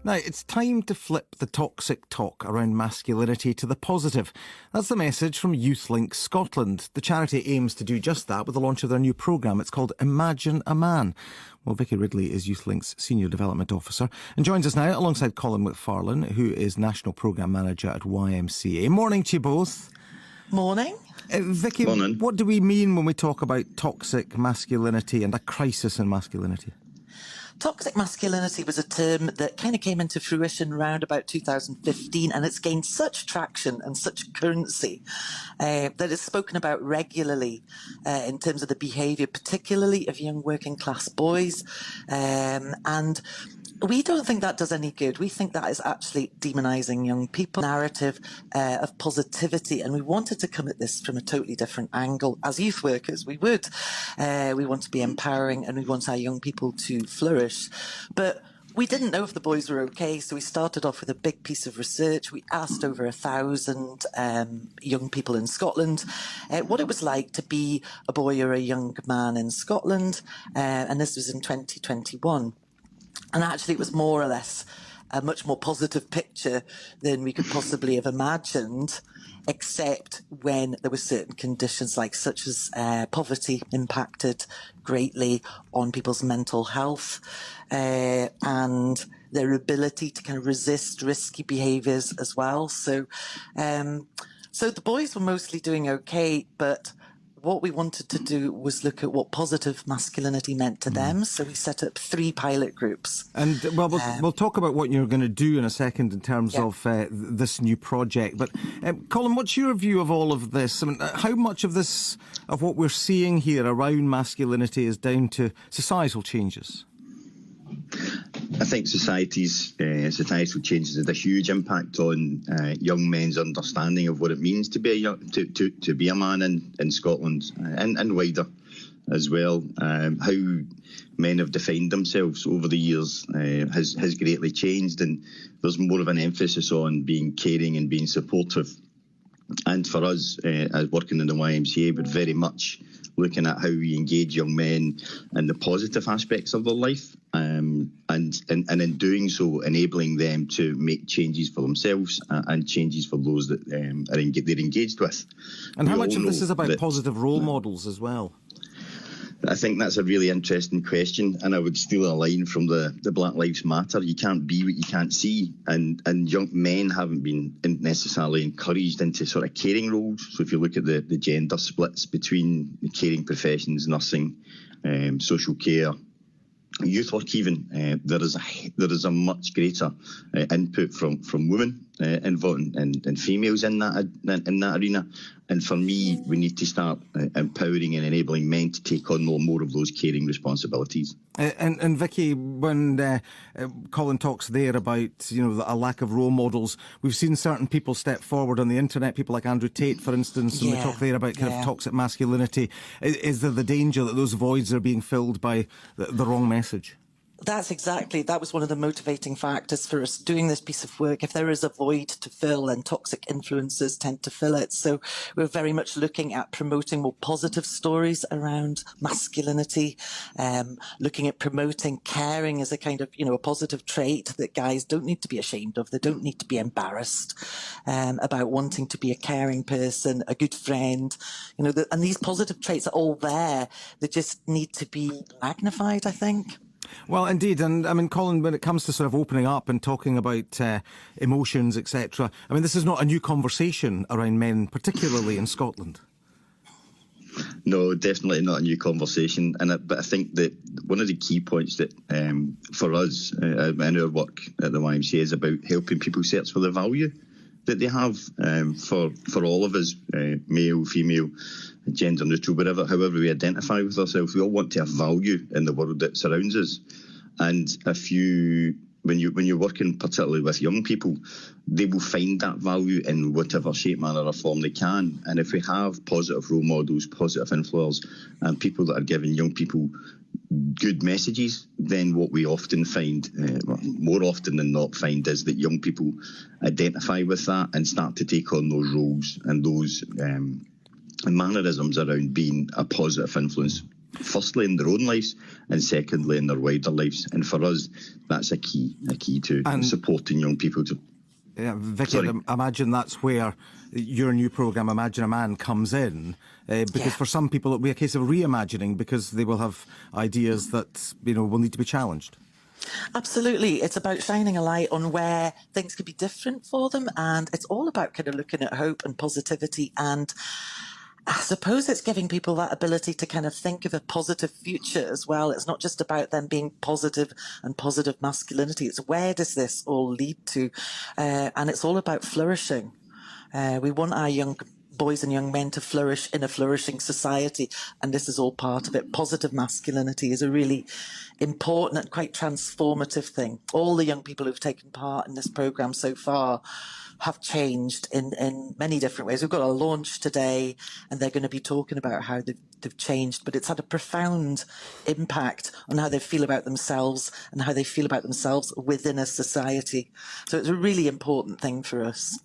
Now, it's time to flip the toxic talk around masculinity to the positive. That's the message from YouthLink Scotland. The charity aims to do just that with the launch of their new programme. It's called Imagine a Man. Well, Vicky Ridley is YouthLink's Senior Development Officer and joins us now alongside Colin McFarlane, who is National Programme Manager at YMCA. Morning to you both. Morning. Vicky, Morning. What do we mean when we talk about toxic masculinity and a crisis in masculinity? Toxic masculinity was a term that kind of came into fruition around about 2015, and it's gained such traction and such currency that it's spoken about regularly in terms of the behaviour, particularly of young working class boys. And we don't think that does any good. We think that is actually demonising young people. Narrative of positivity, and we wanted to come at this from a totally different angle. As youth workers, we would. We want to be empowering, and we want our young people to flourish. But we didn't know if the boys were okay, so we started off with a big piece of research. We asked over 1,000 young people in Scotland what it was like to be a boy or a young man in Scotland, and this was in 2021. And actually, it was more or less a much more positive picture than we could possibly have imagined, except when there were certain conditions such as poverty impacted greatly on people's mental health and their ability to kind of resist risky behaviours as well. So the boys were mostly doing okay, but what we wanted to do was look at what positive masculinity meant to them. So we set up 3 pilot groups. And we'll talk about what you're going to do in a second in terms of this new project. But Colin, what's your view of all of this? I mean, how much of this, of what we're seeing here around masculinity, is down to societal changes? I think societal changes had a huge impact on young men's understanding of what it means to be to be a man in Scotland and wider as well. How men have defined themselves over the years has greatly changed, and there's more of an emphasis on being caring and being supportive. And for us, as working in the YMCA, we're very much looking at how we engage young men in the positive aspects of their life, and in doing so, enabling them to make changes for themselves and changes for those that they're engaged with. And how much of this is about positive role models as well? I think that's a really interesting question, and I would steal a line from the Black Lives Matter. You can't be what you can't see, and young men haven't been necessarily encouraged into sort of caring roles. So if you look at the gender splits between the caring professions, nursing, social care, youth work even, there is a much greater input from women involved and females in that arena. And for me, we need to start empowering and enabling men to take on more of those caring responsibilities. And Vicky, when Colin talks there about a lack of role models, we've seen certain people step forward on the internet, people like Andrew Tate, for instance, and we talk there about kind of toxic masculinity. Is there the danger that those voids are being filled by the wrong message? That was one of the motivating factors for us doing this piece of work. If there is a void to fill, then toxic influencers tend to fill it. So we're very much looking at promoting more positive stories around masculinity, looking at promoting caring as a kind of, a positive trait that guys don't need to be ashamed of. They don't need to be embarrassed about wanting to be a caring person, a good friend. And these positive traits are all there. They just need to be magnified, I think. Well, indeed. And I mean, Colin, when it comes to sort of opening up and talking about emotions, etc., I mean, this is not a new conversation around men, particularly in Scotland. No, definitely not a new conversation. But I think that one of the key points that for us in our work at the YMCA is about helping people search for the value that they have for all of us, male, female, gender neutral, however we identify with ourselves. We all want to have value in the world that surrounds us. And when you're working particularly with young people, they will find that value in whatever shape, manner or form they can. And if we have positive role models, positive influencers, and people that are giving young people good messages, then what we often find, more often than not find, is that young people identify with that and start to take on those roles and those mannerisms around being a positive influence. firstly in their own lives, and secondly in their wider lives. And for us, that's a key to supporting young people. Yeah, Vicky, I imagine that's where your new programme, Imagine a Man, comes in. Because for some people it'll be a case of reimagining, because they will have ideas that, will need to be challenged. Absolutely. It's about shining a light on where things could be different for them. And it's all about kind of looking at hope and positivity. And I suppose it's giving people that ability to kind of think of a positive future as well. It's not just about them being positive and positive masculinity. It's where does this all lead to? And it's all about flourishing. We want our young boys and young men to flourish in a flourishing society, and this is all part of it. Positive masculinity is a really important and quite transformative thing. All the young people who've taken part in this programme so far have changed in many different ways. We've got a launch today, and they're going to be talking about how they've changed, but it's had a profound impact on how they feel about themselves and how they feel about themselves within a society. So it's a really important thing for us.